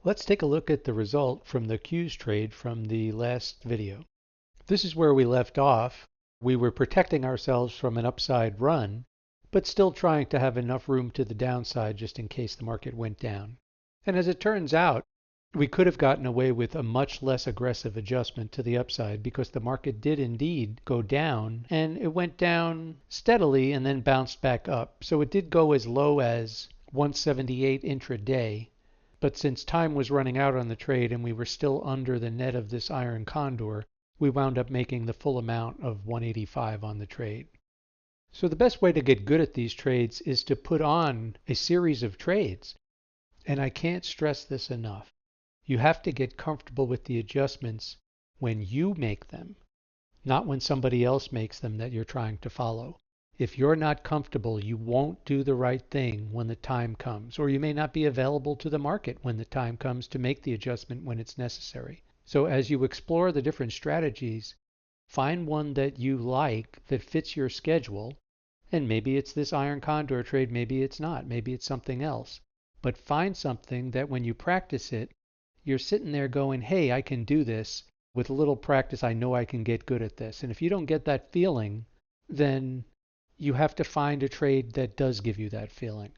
Let's take a look at the result from the Q's trade from the last video. This is where we left off. We were protecting ourselves from an upside run, but still trying to have enough room to the downside just in case the market went down. And as it turns out, we could have gotten away with a much less aggressive adjustment to the upside because the market did indeed go down, and it went down steadily and then bounced back up. So it did go as low as 178 intraday. But since time was running out on the trade and we were still under the net of this iron condor, we wound up making the full amount of 185 on the trade. So the best way to get good at these trades is to put on a series of trades. And I can't stress this enough. You have to get comfortable with the adjustments when you make them, not when somebody else makes them that you're trying to follow. If you're not comfortable, you won't do the right thing when the time comes, or you may not be available to the market when the time comes to make the adjustment when it's necessary. So as you explore the different strategies, find one that you like that fits your schedule, and maybe it's this iron condor trade, maybe it's not, maybe it's something else. But find something that when you practice it, you're sitting there going, hey, I can do this. With a little practice, I know I can get good at this. And if you don't get that feeling, then you have to find a trade that does give you that feeling.